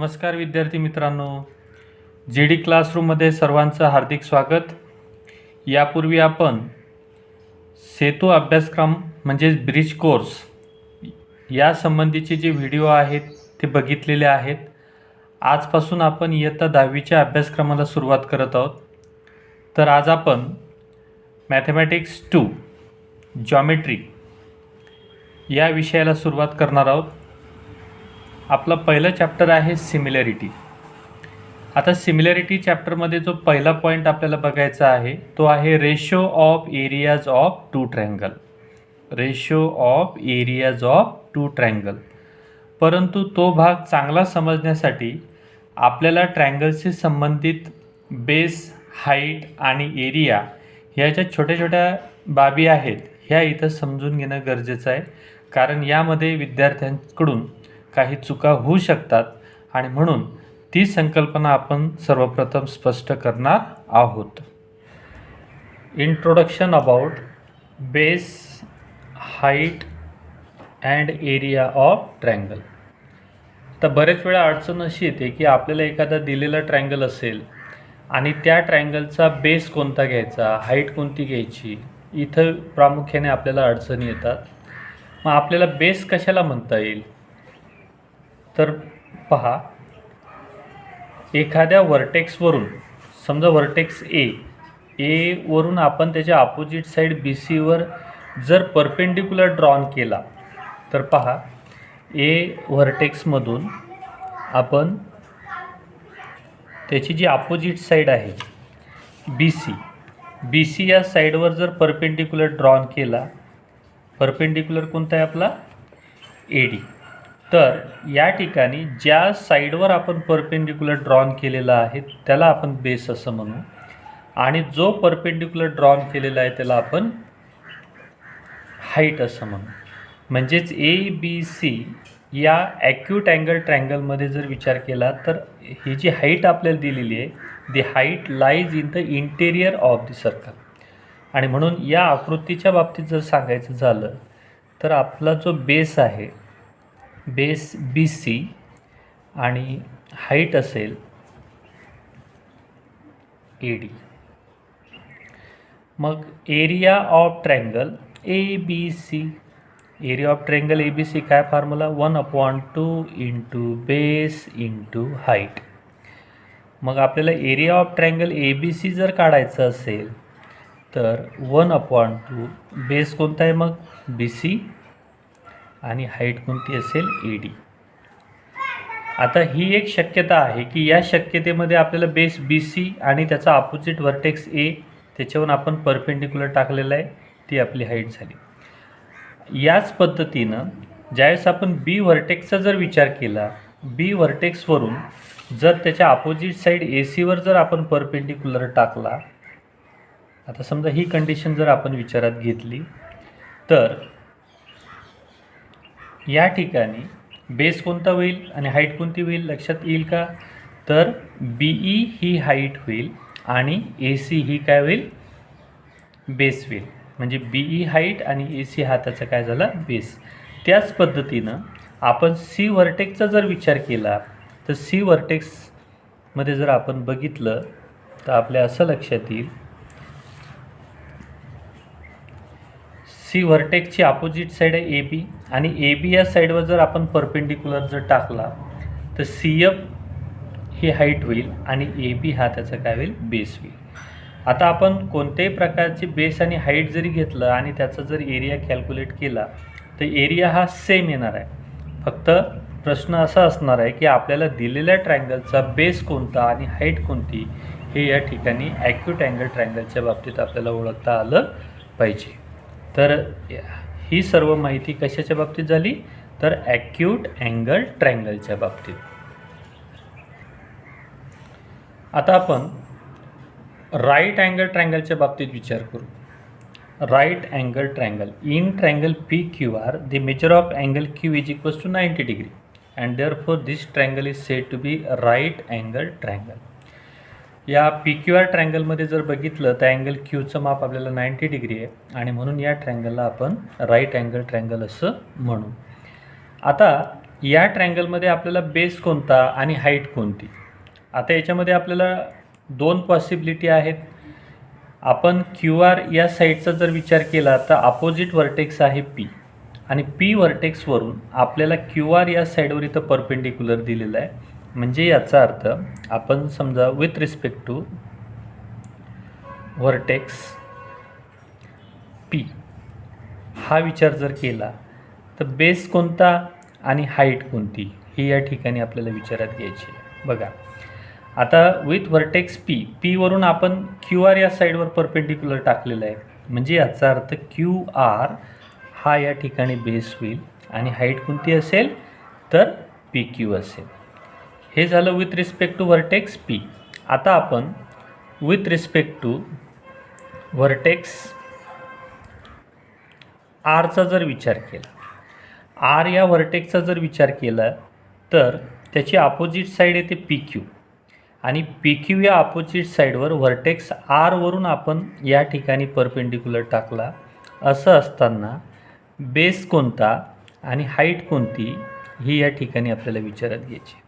नमस्कार विद्यार्थी मित्रांनो, जी डी क्लासरूममध्ये सर्वांचं हार्दिक स्वागत. यापूर्वी आपण सेतू अभ्यासक्रम म्हणजेच ब्रिज कोर्स या संबंधीचे जे व्हिडिओ आहेत ते बघितलेले आहेत. आजपासून आपण इयत्ता 10वीच्या अभ्यासक्रमाला सुरुवात करत आहोत. तर आज आपण मॅथमॅटिक्स 2 जॉमेट्री या विषयाला सुरुवात करणार आहोत. आपला पहिलं चॅप्टर आहे सिमिलॅरिटी. आता सिमिलॅरिटी चॅप्टरमध्ये जो पहिला पॉईंट आपल्याला बघायचा आहे तो आहे ratio of areas of two triangle. Ratio of areas of two triangle. परंतु तो भाग चांगला समजण्यासाठी आपल्याला ट्रायंगलशी संबंधित बेस, हाईट आणि एरिया ह्या ज्या छोट्या छोट्या बाबी आहेत ह्या इथं समजून घेणं गरजेचं आहे. कारण यामध्ये विद्यार्थ्यांकडून काही चुका होऊ शकतात आणि म्हणून ती संकल्पना आपण सर्वप्रथम स्पष्ट करणार आहोत. Introduction about base, height and area of triangle. तर बरेच वेळा अडचण अशी येते की आपल्याला एखादा दिलेला ट्रायंगल असेल आणि त्या ट्रायंगलचा बेस कोणता घ्यायचा, हाईट कोणती घ्यायची, इथं प्रामुख्याने आपल्याला अडचणी येतात. मग आपल्याला बेस कशाला म्हणता येईल तर पहा, एखाद्या वर्टेक्सवरून समजा वर्टेक्स ए वरून आपण त्याच्या अपोजिट साईड बी सीवर जर परपेंडिक्युलर ड्रॉन केला तर पहा ए व्हर्टेक्समधून आपण त्याची जी अपोजिट साईड आहे बी सी या साईडवर जर परपेंडिक्युलर ड्रॉन केला, परपेंडिक्युलर कोणता आहे आपला ए डी. तर या ठिकाणी ज्या साईडवर आपण परपेंडिक्युलर ड्रॉन केलेला आहे त्याला आपण बेस असं म्हणू आणि जो परपेंडिक्युलर ड्रॉन केलेला आहे त्याला आपण हाईट असं म्हणू. म्हणजेच ए बी सी या ॲक्यूट अँगल ट्रायंगलमध्ये जर विचार केला तर ही जी हाईट आपल्याला दिलेली आहे the height lies in the interior of the circle. आणि म्हणून या आकृतीच्या बाबतीत जर सांगायचं झालं तर आपला जो बेस आहे, बेस बी सी आणि हाईट असेल ए डी. मग area of triangle A B C, area of triangle A B C काय formula 1/2 into base into height. मग आपल्याला area of triangle A B C जर काढायचं असेल तर 1/2 बेस कोणता आहे मग बी सी आणि हाईट कोणती असेल ए डी. आता ही एक शक्यता आहे की या शक्यतेमध्ये आपल्याला बेस बी सी आणि त्याचा अपोजिट व्हर्टेक्स ए त्याच्यावरून आपण परपेंडिक्युलर टाकलेलं आहे, ती आपली हाईट झाली. याच पद्धतीनं ज्यावेळेस आपण बी व्हर्टेक्सचा जर विचार केला, बी व्हर्टेक्सवरून जर त्याच्या अपोजिट साईड ए सीवर जर आपण परपेंडिक्युलर टाकला, आता समजा ही कंडिशन जर आपण विचारात घेतली तर या ठिकाणी बेस कोणता होईल आणि हाईट कोणती होईल लक्षात येईल का? तर बी ई ही हाईट होईल आणि ए सी ही काय होईल बेस होईल. म्हणजे बी ई हाईट आणि ए सी हा त्याचा काय झाला बेस. त्याच पद्धतीनं आपण सी व्हर्टेक्सचा जर विचार केला तर सी व्हर्टेक्समध्ये जर आपण बघितलं तर आपल्या असं लक्षात येईल सी व्हर्टेक्सची अपोजिट साईड आहे ए बी आणि ए बी या साईडवर जर आपण परपेंडिक्युलर जर टाकला तर सी एफ ही हाईट होईल आणि ए बी हा त्याचा काय होईल बेस होईल. आता आपण कोणत्याही प्रकारची बेस आणि हाईट जरी घेतलं आणि त्याचा जर एरिया कॅल्क्युलेट केला तर एरिया हा सेम येणार आहे. फक्त प्रश्न असा असणार आहे की आपल्याला दिलेल्या ट्रायंगलचा बेस कोणता आणि हाईट कोणती हे या ठिकाणी ॲक्यूट अँगल ट्रायंगलच्या बाबतीत आपल्याला ओळखता आलं पाहिजे. तर ही सर्व माहिती कशाच्या बाबतीत झाली तर ॲक्यूट अँगल ट्रायंगलच्या बाबतीत. आता आपण राईट अँगल ट्रायंगलच्या बाबतीत विचार करू. Right angle triangle in triangle P Q R the measure of angle Q is equals to 90 degree and therefore this triangle is said to be right angle triangle. या P Q R ट्रायंगलमध्ये जर बघितलं तर angle क्यूचं माप आपल्याला 90 degree आहे आणि म्हणून या ट्रायंगलला आपण राईट अँगल ट्रायंगल असं म्हणू. आता या ट्रायंगलमध्ये आपल्याला बेस कोणता आणि हाईट कोणती. आता याच्यामध्ये आपल्याला दोन पॉसिबिलिटी आहेत. आपण क्यू आर या साईडचा जर विचार केला तर अपोजिट व्हर्टेक्स आहे पी, आणि पी व्हर्टेक्सवरून आपल्याला क्यू आर या साईडवर इथं परपेंडिक्युलर दिलेलं आहे. म्हणजे याचा अर्थ आपण समजा with respect to vertex P हा विचार जर केला तर बेस कोणता आणि हाईट कोणती ही या ठिकाणी आपल्याला विचारात घ्यायची. बघा आता विथ व्हर्टेक्स पी वरून आपण क्यू आर या साईडवर परपेंडिक्युलर टाकलेलं आहे. म्हणजे याचा अर्थ क्यू आर हा या ठिकाणी बेस होईल आणि हाईट कोणती असेल तर पी क्यू असेल. हे झालं with respect to vertex P. आता आपण विथ रिस्पेक्ट टू व्हर्टेक्स आरचा जर विचार केला, आर या व्हर्टेक्सचा जर विचार केला तर त्याची अपोजिट साईड येते पी क्यू, आणि पी क्यू या अपोजिट साईडवर व्हर्टेक्स आरवरून आपण या ठिकाणी परपेंडिक्युलर टाकला. असं असताना बेस कोणता आणि हाईट कोणती ही या ठिकाणी आपल्याला विचारात घ्यायची.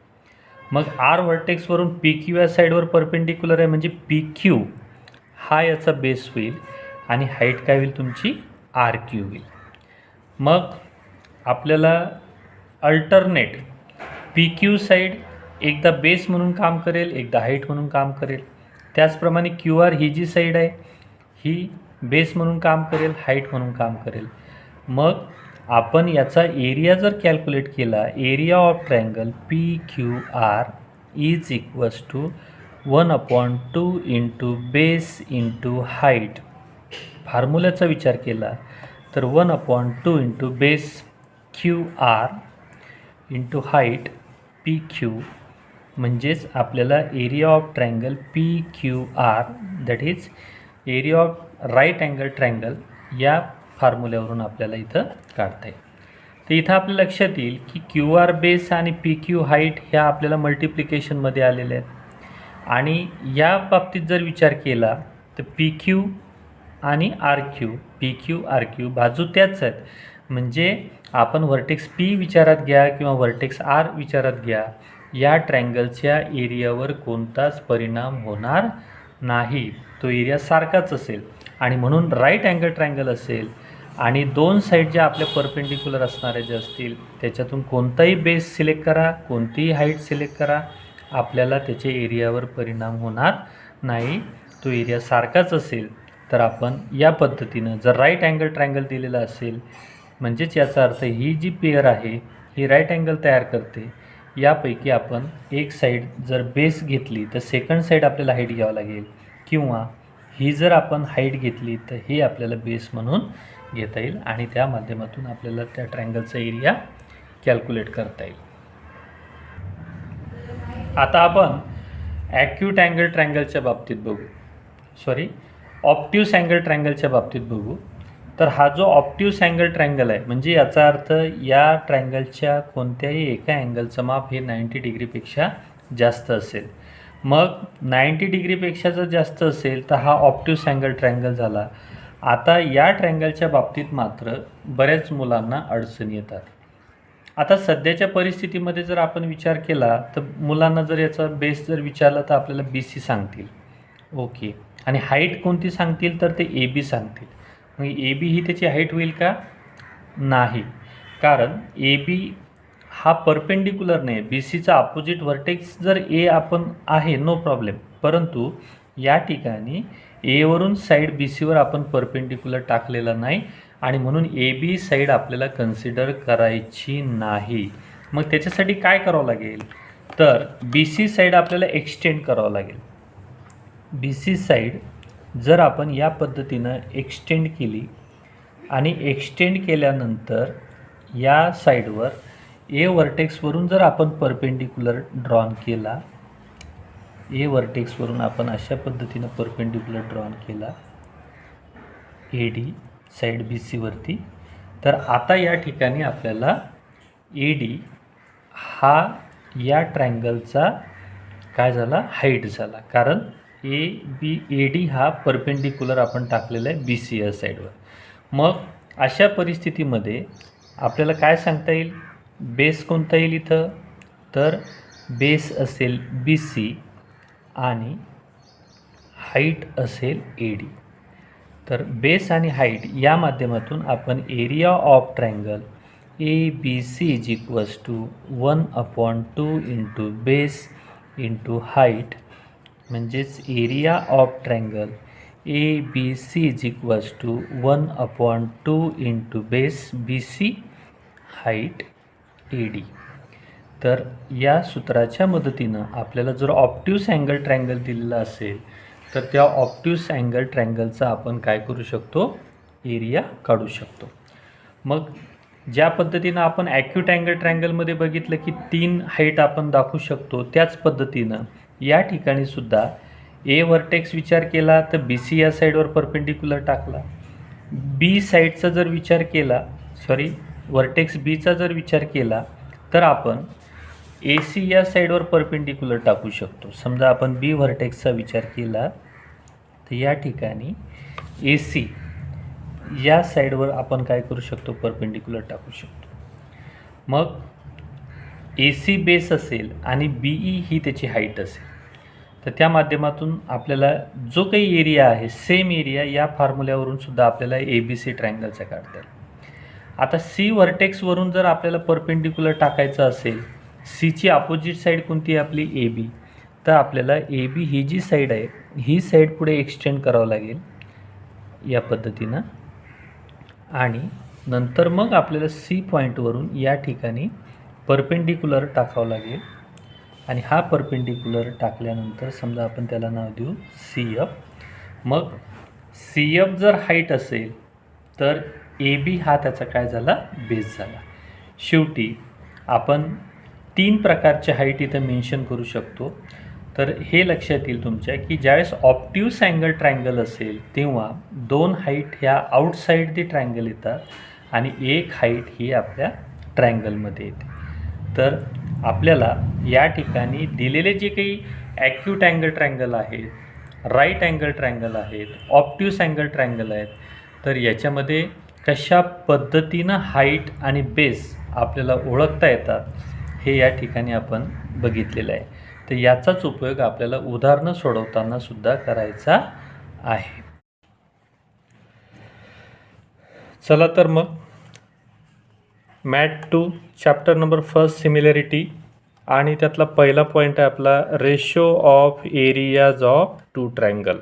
मग आर व्हर्टेक्सवरून पी क्यू या साईडवर परपेंडिक्युलर आहे म्हणजे पी क्यू हा याचा बेस होईल आणि हाईट काय होईल तुमची आर क्यू होईल. मग आपल्याला अल्टरनेट पी क्यू साईड एकदा बेस म्हणून काम करेल, एकदा हाईट म्हणून काम करेल. त्याचप्रमाणे क्यू आर ही जी साईड आहे ही बेस म्हणून काम करेल, हाईट म्हणून काम करेल. मग आपण याचा एरिया जर कॅल्क्युलेट केला, area of triangle P Q R is equals to 1/2 into base into height. फॉर्म्युल्याचा विचार केला तर 1/2 into base Q R into height P Q, म्हणजेच आपल्याला area of triangle P Q R that is area of right angle triangle या फॉर्म्युल्यावरून आपल्याला इथं काढता येईल. तर इथं आपल्या लक्षात येईल की क्यू आर बेस आणि पी क्यू हाईट ह्या आपल्याला मल्टिप्लिकेशनमध्ये आलेल्या आहेत. आणि या बाबतीत जर विचार केला तर पी क्यू आणि R Q, P Q R Q बाजू त्याच आहेत. म्हणजे आपण व्हर्टेक्स पी विचारात घ्या किंवा व्हर्टेक्स आर विचारात घ्या, या ट्रायंगलच्या एरियावर कोणताच परिणाम होणार नाही. तो एरिया सारखाच असेल आणि म्हणून राईट अँगल ट्रायंगल असेल आणि दोन साईड ज्या आपल्या परपेंडिक्युलर असणाऱ्या ज्या असतील त्याच्यातून कोणताही बेस सिलेक्ट करा, कोणतीही हाईट सिलेक्ट करा, आपल्याला त्याच्या एरियावर परिणाम होणार नाही. तो एरिया सारखाच असेल. तर आपण या पद्धतीनं जर राईट अँगल ट्रायंगल दिलेला असेल म्हणजेच याचा अर्थ ही जी पेअर आहे ही राईट अँगल तयार करते. यापैकी आपण एक साईड जर बेस घेतली तर सेकंड साईड आपल्याला हाईट घ्यावं लागेल, किंवा ही जर आपण हाईट घेतली तर हे आपल्याला बेस म्हणून घेता येईल आणि त्या माध्यमातून आपल्याला त्या ट्रायंगलचा एरिया कॅल्क्युलेट करता येईल. आता आपण ॲक्यूट अँगल ट्रायंगलच्या बाबतीत बघू, ऑप्ट्यूस अँगल ट्रायंगलच्या बाबतीत बघू. तर हा जो ऑप्ट्यूस अँगल ट्रायंगल आहे म्हणजे याचा अर्थ या ट्रायंगलच्या कोणत्याही एका अँगलचं माप हे 90 डिग्रीपेक्षा जास्त असेल. मग 90 डिग्रीपेक्षा जर जास्त असेल तर हा ऑप्ट्यूस अँगल ट्रायंगल झाला. आता या ट्रायंगलच्या बाबतीत मात्र बऱ्याच मुलांना अडचणी येतात. आता सध्याच्या परिस्थितीमध्ये जर आपण विचार केला तर मुलांना जर याचा बेस जर विचारला तर आपल्याला बी सी सांगतील, ओके, आणि हाईट कोणती सांगतील तर ते ए बी सांगतील. मग ए बी ही त्याची हाईट होईल का? नाही, कारण ए बी हा परपेंडिक्युलर नाही. बी सीचा अपोजिट व्हर्टेक्स जर ए आपण आहे नो प्रॉब्लेम, परंतु या ठिकाणी एवरून साईड बी सीवर आपण परपेंडिक्युलर टाकलेला नाही आणि म्हणून ए बी साईड आपल्याला कन्सिडर करायची नाही. मग त्याच्यासाठी काय करावं लागेल तर बी सी साईड आपल्याला एक्सटेंड करावं लागेल. बी सी साईड जर आपण या पद्धतीनं एक्सटेंड केली आणि एक्सटेंड केल्यानंतर या साईडवर ए व्हर्टेक्सवरून जर आपण परपेंडिक्युलर ड्रॉन केला, ए व्हर्टेक्सवरून आपण अशा पद्धतीनं परपेंडिक्युलर ड्रॉन केला ए डी साईड बी सीवरती, तर आता या ठिकाणी आपल्याला ए डी हा या ट्रायंगलचा काय झाला हाईट झाला, कारण ए डी हा परपेंडिक्युलर आपण टाकलेला आहे बी सी या साईडवर. मग अशा परिस्थितीमध्ये आपल्याला काय सांगता येईल बेस कोणता येईल इथं, तर बेस असेल BC आणि हाईट असेल AD. तर बेस आणि हाईट या माध्यमातून आपण area of triangle ABC is equals to 1/2 into base into height, म्हणजेच area of triangle ABC is equals to 1/2 into base BC height AD. तर या सूत्राच्या मदतीनं आपल्याला जर ऑब्ट्यूस अँगल ट्रायंगल दिलेला असेल तर त्या ऑब्ट्यूस अँगल ट्रायंगलचा आपण काय करू शकतो, एरिया काढू शकतो. मग ज्या पद्धतीनं आपण ॲक्यूट अँगल ट्रायंगलमध्ये बघितलं की 3 हाईट आपण दाखवू शकतो, त्याच पद्धतीनं या ठिकाणी सुद्धा A व्हर्टेक्स विचार केला तर BC या साईडवर परपेंडिक्युलर टाकला. B साईडचा जर विचार केला, व्हर्टेक्स Bचा जर विचार केला तर आपण AC या साईडवर परपेंडिक्युलर टाकू शकतो. समजा आपण B व्हर्टेक्सचा विचार केला तर या ठिकाणी AC या साईडवर आपण काय करू शकतो, परपेंडिक्युलर टाकू शकतो. मग AC बेस असेल आणि BE ही त्याची हाईट असेल, तर त्या माध्यमातून आपल्याला जो काही एरिया आहे सेम एरिया या फॉर्म्युल्यावरून सुद्धा आपल्याला ABC ट्रायंगलचा काढता येईल. आता C व्हर्टेक्सवरून जर आपल्याला परपेंडिक्युलर टाकायचं असेल, Cची अपोजिट साईड कोणती आहे आपली AB, तर आपल्याला AB ही जी साईड आहे ही साईड पुढे एक्सटेंड करावं लागेल या पद्धतीनं, आणि नंतर मग आपल्याला C पॉईंटवरून या ठिकाणी परपेंडिक्युलर टाकावं लागेल. आणि हा परपेंडिक्युलर टाकल्यानंतर समजा आपण त्याला नाव देऊ CF. मग CF जर हाईट असेल तर AB हा त्याचा काय झाला, बेस झाला. शेवटी आपण 3 प्रकारचे हाईट इथं मेन्शन करू शकतो. तर हे लक्षात येईल तुमच्या की ज्यावेळेस ऑब्ट्यूस अँगल ट्रायंगल असेल तेव्हा 2 हाईट ह्या आउटसाईड दी ट्रायंगल येतात आणि 1 हाईट ही आपल्या ट्रायंगलमध्ये येते. तर आपल्याला या ठिकाणी दिलेले जे काही ॲक्यूट अँगल ट्रायंगल आहेत, राईट अँगल ट्रायंगल आहेत, ऑब्ट्यूस अँगल ट्रायंगल आहेत, तर याच्यामध्ये कशा पद्धतीनं हाईट आणि बेस आपल्याला ओळखता येतात हे या ठिकाणी आपण बघितलेलं आहे. तर याचाच उपयोग आपल्याला उदाहरणं सोडवताना सुद्धा करायचा आहे. चला तर मग मॅथ 2 चॅप्टर नंबर 1 सिमिलॅरिटी, आणि त्यातला पहिला पॉईंट आहे आपला ratio of areas of 2 triangle.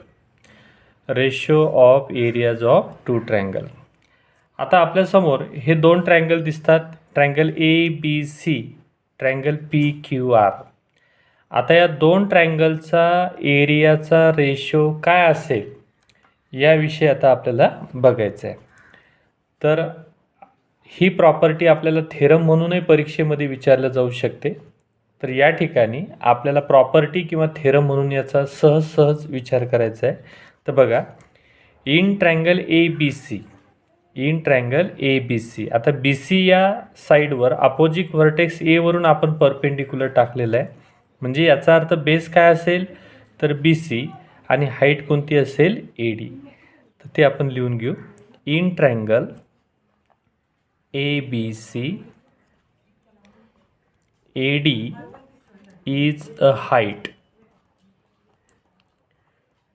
Ratio of areas of 2 triangle. आता आपल्यासमोर हे 2 ट्रायंगल दिसतात, ट्रायंगल ABC, ट्रायंगल PQR. आता या 2 ट्रायंगलचा एरियाचा रेशो काय असेल याविषयी आता आपल्याला बघायचं आहे. तर ही प्रॉपर्टी आपल्याला थेरम म्हणूनही परीक्षेमध्ये विचारलं जाऊ शकते. तर या ठिकाणी आपल्याला प्रॉपर्टी किंवा थेरम म्हणून याचा सहज विचार करायचा आहे. तर बघा, इन ट्रायंगल ABC, आता BC या साईडवर अपोजिट व्हर्टेक्स A वरून आपण परपेंडिक्युलर टाकलेलं आहे, म्हणजे याचा अर्थ बेस काय असेल तर BC आणि हाईट कोणती असेल AD. तर ते आपण लिहून घेऊ. In triangle ABC, AD is a height.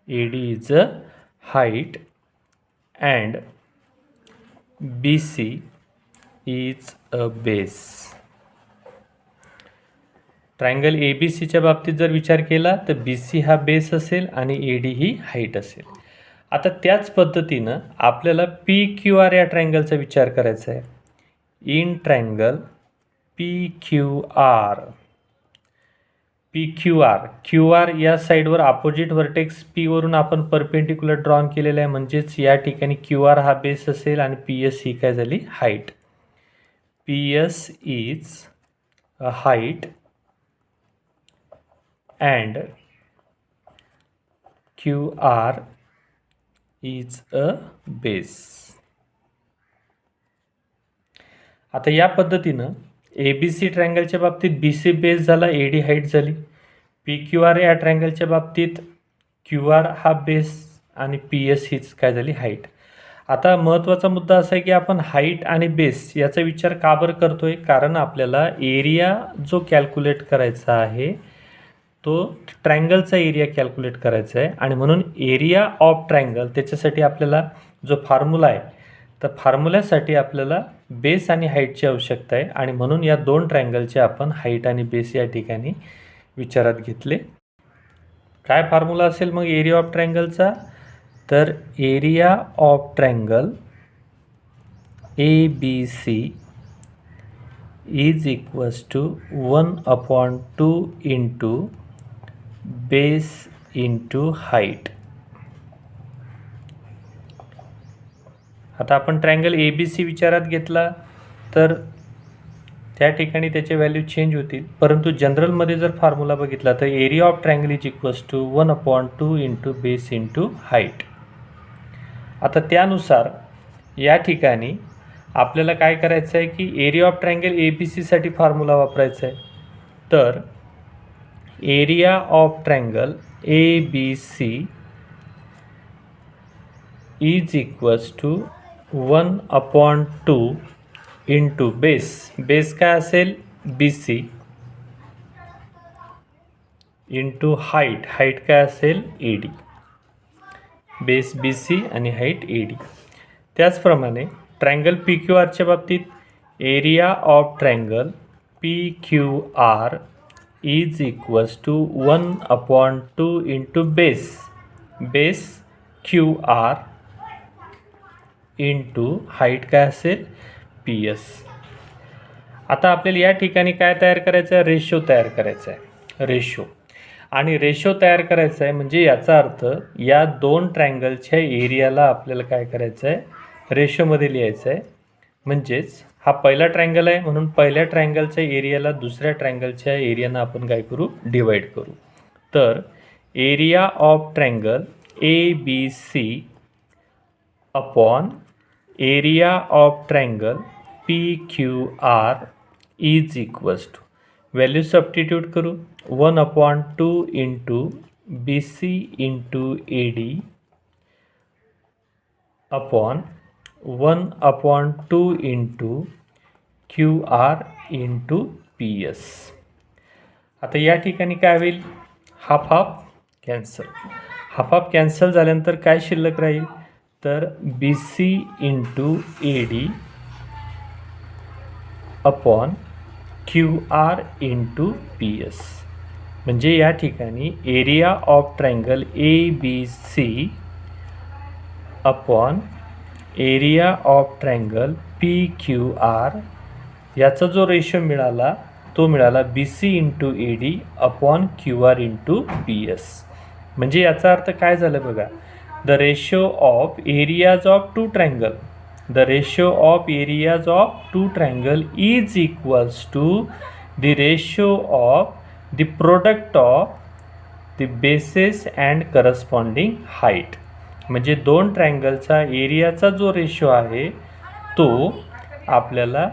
AD is a height and BC is a base. Triangle ABCच्या बाबतीत जर विचार केला तर BC हा बेस असेल आणि AD ही हाईट असेल. आता त्याच पद्धतीनं आपल्याला PQR या ट्रायंगलचा विचार करायचा आहे. इन ट्रायंगल QR या साईडवर अपोजिट व्हर्टेक्स P वरून आपण परपेंडिक्युलर ड्रॉन केलेला आहे, म्हणजेच या ठिकाणी QR हा बेस असेल आणि PS ही काय झाली, height. PS is a height and QR is a base. आता या पद्धतीनं ABC ट्रायंगलच्या बाबतीत BC बेस झाला, AD हाईट झाली. PQR या ट्रायंगलच्या बाबतीत QR हा बेस आणि PS हीच काय झाली, हाईट. आता महत्त्वाचा मुद्दा असा आहे की आपण हाईट आणि बेस याचा विचार का बरं करतोय, कारण आपल्याला एरिया जो कॅल्क्युलेट करायचा आहे तो ट्रायंगलचा एरिया कॅल्क्युलेट करायचा आहे आणि म्हणून एरिया ऑफ ट्रायंगल त्याच्यासाठी आपल्याला जो फॉर्म्युला आहे तर फॉर्म्युल्यासाठी आपल्याला बेस आणि हाईटची आवश्यकता आहे आणि म्हणून या दोन ट्रायंगलचे आपण हाईट आणि बेस या ठिकाणी विचारात घेतले. काय फॉर्म्युला असेल मग एरिया ऑफ ट्रायंगलचा, तर area of triangle ABC is equals to 1/2 into base into height. आता आपण ट्रायंगल ABC विचारात घेतला तर त्या ठिकाणी त्याचे व्हॅल्यू चेंज होतील, परंतु जनरलमध्ये जर फॉर्म्युला बघितला तर area of triangle is equals to 1/2 into base into height. आता त्यानुसार या ठिकाणी आपल्याला काय करायचं आहे की एरिया ऑफ ट्रायंगल ABCसाठी फॉर्म्युला वापरायचा आहे. तर area of triangle ABC is equals to 1/2 into base काय असेल BC इंटू हाईट काय असेल AD. बेस BC आणि हाईट AD. त्याचप्रमाणे ट्रायंगल PQRच्या बाबतीत area of triangle PQR is equals to 1/2 into base QR into height काय असेल PS. आता आपल्याला या ठिकाणी काय तयार करायचं आहे, रेशो तयार करायचा आहे. रेशो तयार करायचा आहे म्हणजे याचा अर्थ या दोन ट्रायंगलच्या एरियाला आपल्याला काय करायचं आहे, रेशोमध्ये लिहायचं आहे. म्हणजेच हा पहिला ट्रायंगल आहे म्हणून पहिल्या ट्रायंगलच्या एरियाला दुसऱ्या ट्रायंगलच्या एरियानं आपण काय करू, डिवाईड करू. तर area of triangle ABC upon area of triangle PQR is equals to, value substitute करू, 1/2 into BC into AD upon 1/2 into QR into PS. आता या ठिकाणी काय होईल, हाफ कॅन्सल झाल्यानंतर काय शिल्लक राहील, तर BC into AD upon QR into PS. म्हणजे या ठिकाणी area of triangle ABC upon area of triangle PQR याचा जो रेशो मिळाला तो मिळाला BC into AD upon QR into PS. म्हणजे याचा अर्थ काय झालं बघा, the ratio of areas of two triangle is equals to the ratio of the product of the bases and corresponding height. म्हणजे दोन ट्रायंगलचा एरियाचा जो रेशो आहे तो आपल्याला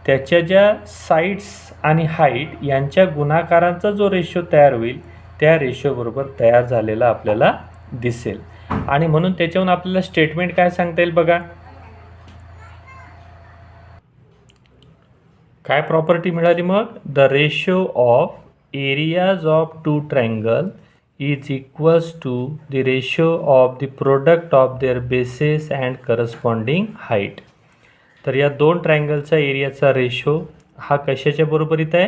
त्याच्या ज्या साईड्स आणि हाईट यांच्या गुणाकारांचा जो रेशो तयार होईल त्या रेशोबरोबर तयार झालेला आपल्याला दिसेल. आणि म्हणून त्याच्यावरून आपल्याला स्टेटमेंट काय सांगता येईल बघा, काय प्रॉपर्टी मिळाली मग, the ratio of areas of two triangle is equals to the ratio of the product of their bases and corresponding height. तर या दोन ट्रायंगलचा एरियाचा रेशो हा कशाच्या बरोबरीत आहे,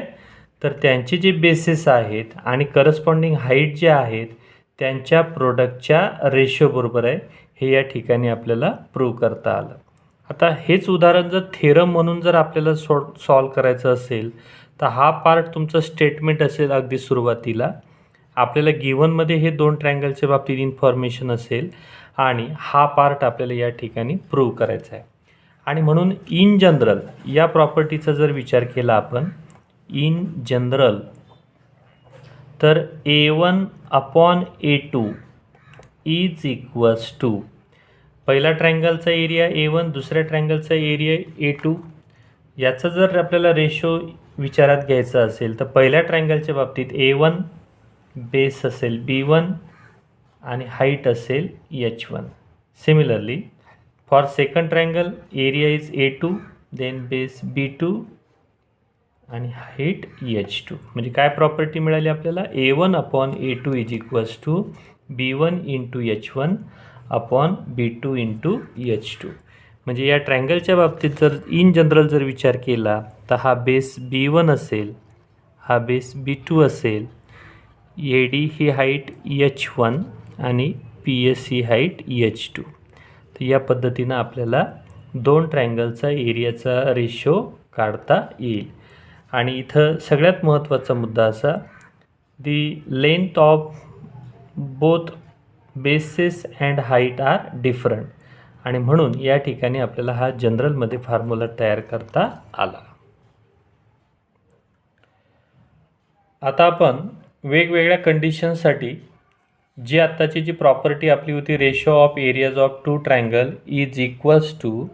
तर त्यांचे जे बेसेस आहेत आणि करस्पॉन्डिंग हाईट जे आहेत त्यांच्या प्रोडक्टच्या रेशो बरोबर आहे. हे या ठिकाणी आपल्याला प्रूव्ह करता आलं. आता हेच उदाहरण जर थेरम म्हणून जर आपल्याला सॉल्व करायचं असेल तर हा पार्ट तुमचं स्टेटमेंट असेल अगदी सुरुवातीला. आपल्याला गिव्हनमध्ये हे दोन ट्रायंगलच्या बाबतीत इन्फॉर्मेशन असेल आणि हा पार्ट आपल्याला या ठिकाणी प्रूव्ह करायचा आहे. आणि म्हणून इन जनरल या प्रॉपर्टीचा जर विचार केला आपण इन जनरल, तर A1 upon A2 is equals to पहिला ट्रायंगलचा एरिया A1, दुसऱ्या ट्रायंगलचा एरिया A2. याचा जर आपल्याला रेशो विचारात घ्यायचा असेल तर पहिल्या ट्रायंगलच्या बाबतीत A1 बेस असेल B1 आणि हाईट असेल H1. Similarly for second triangle area is A2, then base B2 आणि हाईट H2. म्हणजे काय प्रॉपर्टी मिळाली आपल्याला? A1 upon A2 is equals to B1 into H1 upon B2 into H2. म्हणजे या ट्रायंगलच्या बाबतीत जर इन जनरल जर विचार केला तर हा बेस B1 असेल, हा बेस B2 असेल, AD ही हाईट H1 आणि PS ही हाईट H2. तर या पद्धतीनं आपल्याला दोन ट्रायंगलचा एरियाचा रेशो काढता येईल. आणि इथं सगळ्यात महत्त्वाचा मुद्दा असा, the length of both bases and height are different. आणि म्हणून या ठिकाणी आपल्याला हा जनरलमध्ये फॉर्म्युला तयार करता आला. आता आपण वेगवेगळ्या कंडिशनसाठी जी आत्ताची जी प्रॉपर्टी आपली होती, ratio of areas of two triangle is equals to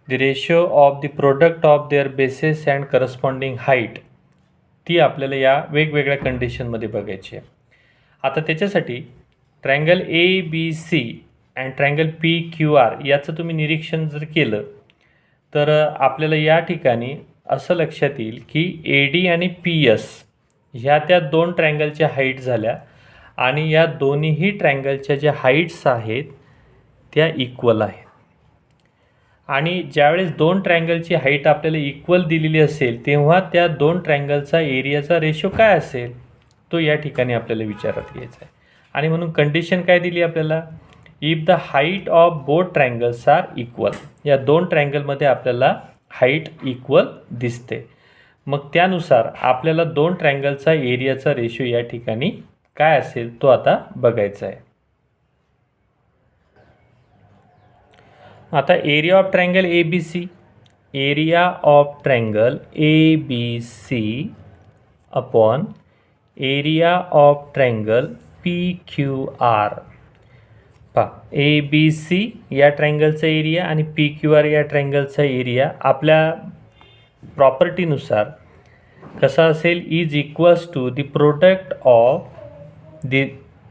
the ratio of the product of their bases and corresponding height, ती आपल्याला या वेगवेगळ्या कंडिशनमध्ये बघायची आहे. आता त्याच्यासाठी triangle ABC and triangle PQR याचं तुम्ही निरीक्षण जर केलं तर आपल्याला या ठिकाणी असं लक्षात येईल की AD आणि PS ह्या त्या दोन ट्रायंगलच्या हाईट झाल्या आणि या दोन्हीही ट्रायंगलच्या ज्या हाईट्स आहेत त्या इक्वल आहेत. आणि ज्यावेळेस दोन ट्रायंगलची हाईट आपल्याला इक्वल दिलेली असेल तेव्हा त्या दोन ट्रायंगलचा एरियाचा रेशो काय असेल तो या ठिकाणी आपल्याला विचारात घ्यायचा आहे. आणि म्हणून कंडिशन काय दिली आपल्याला? If the height of both triangles are equal. या दोन ट्रायंगलमध्ये आपल्याला हाईट इक्वल दिसते. मग त्यानुसार आपल्याला दोन ट्रायंगलचा एरियाचा रेशो या ठिकाणी काय असेल तो आता बघायचा आहे. आता area of triangle ABC, area of triangle ABC upon area of triangle PQR. पहा, ABC या ट्रायंगलचा एरिया आणि PQR या ट्रायंगलचा एरिया आपल्या प्रॉपर्टीनुसार कसा असेल? Is equals to the product of the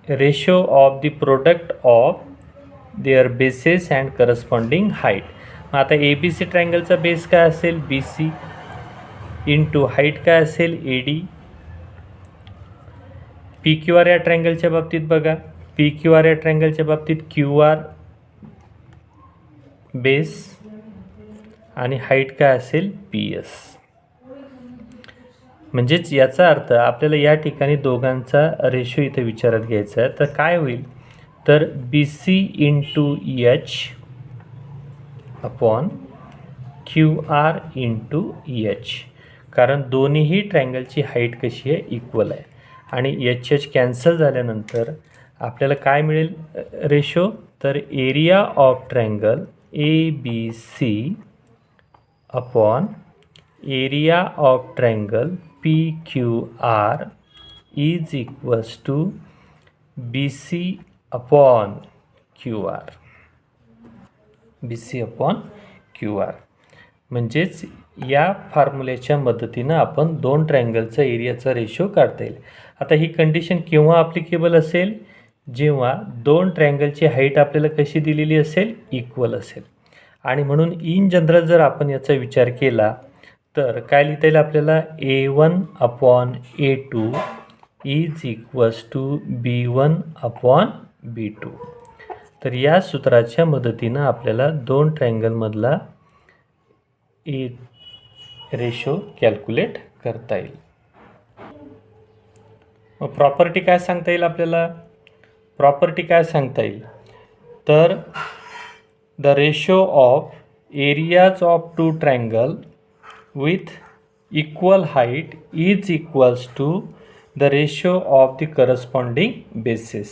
ratio of the product of their bases and corresponding height. आता ABC ट्रायंगलचा बेस काय असेल? BC इंटू हाईट काय असेल? AD. PQR या ट्रायंगलच्या बाबतीत बघा, PQR या ट्रायंगलच्या बाबतीत QR बेस आणि हाईट काय असेल? PS. म्हणजेच याचा अर्थ आपल्याला या ठिकाणी दोघांचा रेशो इथे विचारात घ्यायचा आहे. तर काय होईल? तर BC into H upon QR into H. कारण दोन्हीही ट्रायंगलची हाईट कशी आहे? इक्वल आहे. आणि H कॅन्सल झाल्यानंतर आपल्याला काय मिळेल रेशो? तर area of triangle ABC upon area of triangle PQR is equals to BC upon QR. BC upon QR. म्हणजेच या फॉर्म्युल्याच्या मदतीनं आपण दोन ट्रायंगलचा एरियाचा रेशो काढता येईल. आता ही कंडिशन केव्हा ॲप्लिकेबल असेल? जेव्हा दोन ट्रायंगलची हाईट आपल्याला कशी दिलेली असेल? इक्वल असेल. आणि म्हणून इन जनरल जर आपण याचा विचार केला तर काय लिहिता येईल आपल्याला? A1 upon A2 is equals to B1 upon B2. तर या सूत्राच्या मदतीनं आपल्याला दोन ट्रायंगलमधला रेशो कॅल्क्युलेट करता येईल. मग प्रॉपर्टी काय सांगता येईल आपल्याला? प्रॉपर्टी काय सांगता येईल? तर the ratio of areas of two triangle with equal height is equals to the ratio of the corresponding bases.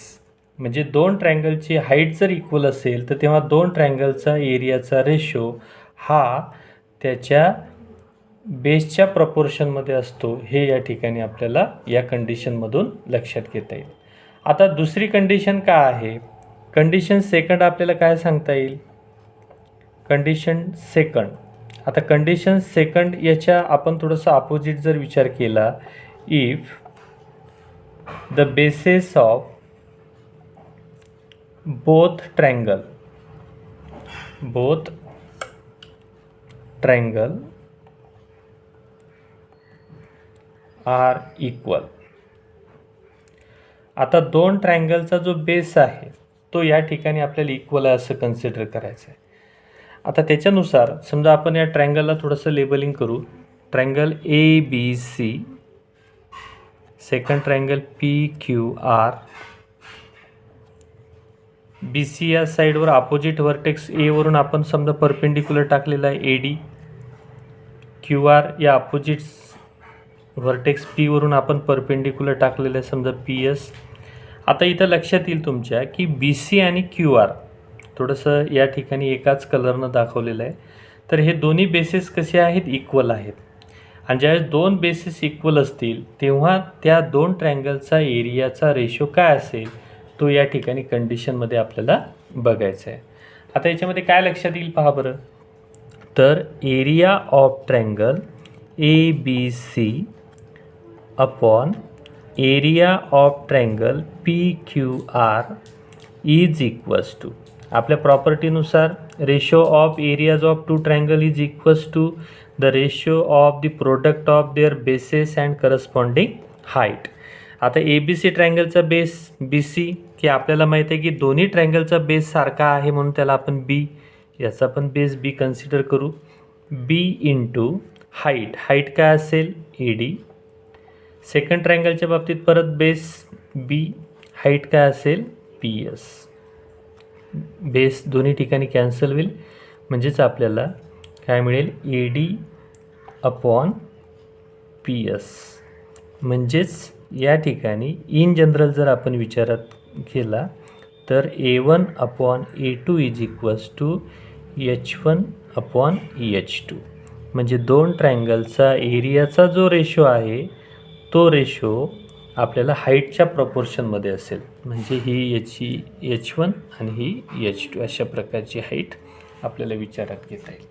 म्हणजे दोन ट्रायंगलची हाईट जर इक्वल असेल तर तेव्हा दोन ट्रायंगलचा एरियाचा रेशो हा त्याच्या बेसच्या प्रपोर्शनमध्ये असतो. हे या ठिकाणी आपल्याला या कंडिशनमधून लक्षात घेता येईल. आता दुसरी कंडिशन काय आहे? कंडिशन सेकंड आपल्याला काय सांगता येईल? Condition second. आता कंडिशन सेकंड याच्या आपण थोडंसं अपोजिट जर विचार केला, if the bases of both triangle both triangle are equal. आता दोन ट्रायंगलचा जो बेस आहे तो या ठिकाणी आपल्याला इक्वल आहे असं कन्सिडर करायचं आहे. आता त्याच्यानुसार समजा आपण या ट्रायंगलला थोडंसं लेबलिंग करू. Triangle A B C, second triangle P Q R. B C या साईडवर अपोजिट व्हर्टेक्स ए वरून आपण समजा परपेंडिक्युलर टाकलेला आहे ए डी. क्यू आर या अपोजिट व्हर्टेक्स पी वरून आपण परपेंडिक्युलर टाकलेलं आहे समजा पी एस. आता इथं लक्षात येईल तुमच्या की बी सी आणि क्यू आर थोडंसं या ठिकाणी एकाच कलरनं दाखवलेलं आहे. तर हे दोन्ही बेसिस कसे आहेत, इक्वल आहेत. आणि ज्यावेळेस दोन बेसिस इक्वल असतील तेव्हा त्या दोन ट्रायंगलचा एरियाचा रेशो काय असेल तो या ठिकाणी कंडिशनमध्ये आपल्याला बघायचा आहे. आता याच्यामध्ये काय लक्षात येईल पहा बरं. तर area of triangle A B C upon area of triangle P Q R is equals to, आपल्या प्रॉपर्टीनुसार ratio of areas of two triangle is equals to the ratio of the product of their bases and corresponding height. आता A B C ट्रायंगलचा base B C, की आपल्याला माहीत आहे की दोन्ही ट्रायंगलचा बेस सारखा आहे म्हणून त्याला आपण बी, याचा पण बेस बी कन्सिडर करू. बी इंटू हाईट, हाईट काय असेल ए डी. सेकंड ट्रायंगलच्या बाबतीत परत बेस बी, हाईट काय असेल पी एस. बेस दोन्ही ठिकाणी कॅन्सल होईल म्हणजेच आपल्याला काय मिळेल A D upon P S. म्हणजेच या ठिकाणी इन जनरल जर आपण विचारात केला तर A1 upon A2 is equals to H1 upon EH2. म्हणजे दोन ट्रायंगलचा एरियाचा जो रेशो आहे तो रेशो आपल्याला हाईटच्या प्रपोर्शनमध्ये असेल. म्हणजे ही याची H1 आणि ही H2 अशा प्रकारची हाईट आपल्याला विचारात घेता येईल.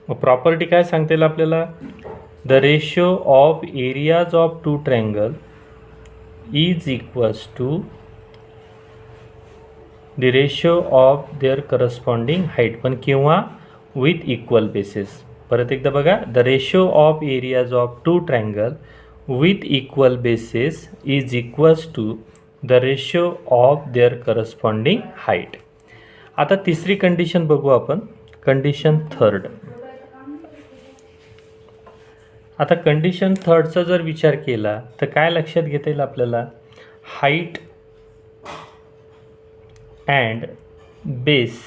मग प्रॉपर्टी काय सांगता येईल आपल्याला. The ratio of areas of two triangle is equals to the ratio of their corresponding height, पण किंवा विथ इक्वल बेसिस. परत एकदा बघा. The ratio of areas of two triangle with equal bases is equals to the ratio of their corresponding height. आता तिसरी condition बघू आपण, condition third. आता कंडिशन थर्डचा जर विचार केला तर काय लक्षात घेता येईल आपल्याला. Height and base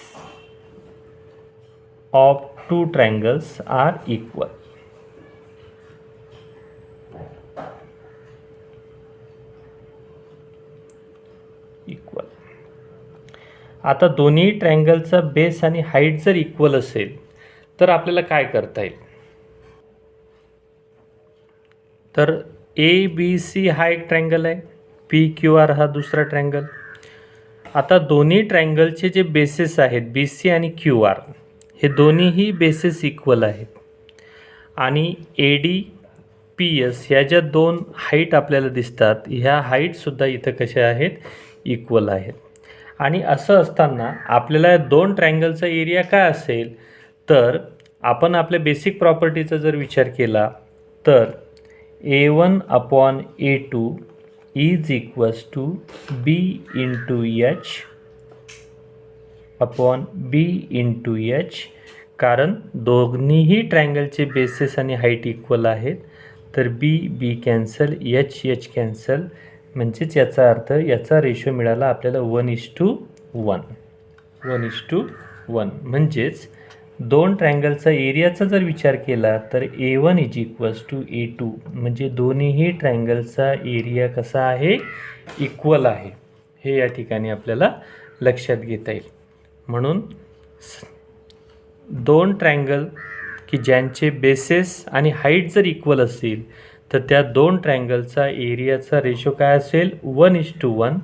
of to triangles are equal. Equal. आता दोन्ही ट्रायंगलचा बेस आणि हाईट जर इक्वल असेल तर आपल्याला काय करता येईल. तर ए बी सी हा एक ट्रायंगल आहे, पी क्यू आर हा दुसरा ट्रायंगल. आता दोन्ही ट्रायंगलचे जे बेसिस आहेत बी सी आणि क्यू आर हे दोन्हीही बेसिस इक्वल आहेत. आणि ए डी पी एस ह्या ज्या दोन हाईट आपल्याला दिसतात ह्या हाईटसुद्धा इथं कशा आहेत, इक्वल आहेत. आणि असं असताना आपल्याला दोन ट्रायंगलचा एरिया काय असेल तर आपण आपल्या बेसिक प्रॉपर्टीचा जर विचार केला तर A1 upon A2 is equals to B into H upon B into H. कारण दोन्हीही ट्रायंगलचे बेसिस आणि हाईट इक्वल आहेत तर B कॅन्सल, H कॅन्सल. म्हणजेच याचा अर्थ याचा रेशो मिळाला आपल्याला 1:1. 1:1 म्हणजेच दोन ट्रायंगलचा एरियाचा जर विचार केला तर A1 is equals to A2. म्हणजे दोन्हीही ट्रायंगलचा एरिया कसा आहे, इक्वल आहे. हे या ठिकाणी आपल्याला लक्षात घेता येईल. म्हणून दोन ट्रायंगल की ज्यांचे बेसेस आणि हाईट जर इक्वल असतील तर त्या दोन ट्रायंगलचा एरियाचा रेशो काय असेल 1:1.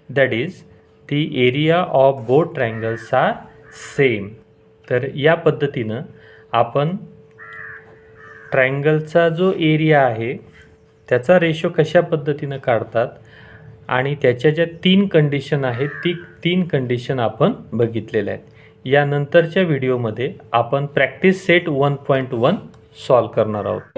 That is the area of both triangles are same. तर या पद्धतीनं आपण ट्रायंगलचा जो एरिया आहे त्याचा रेशो कशा पद्धतीनं काढतात आणि त्याच्या ज्या 3 कंडिशन आहेत ती 3 कंडिशन आपण बघितलेल्या आहेत. यानंतरच्या व्हिडिओमध्ये आपण प्रॅक्टिस सेट 1.1 सॉल्व करणार आहोत.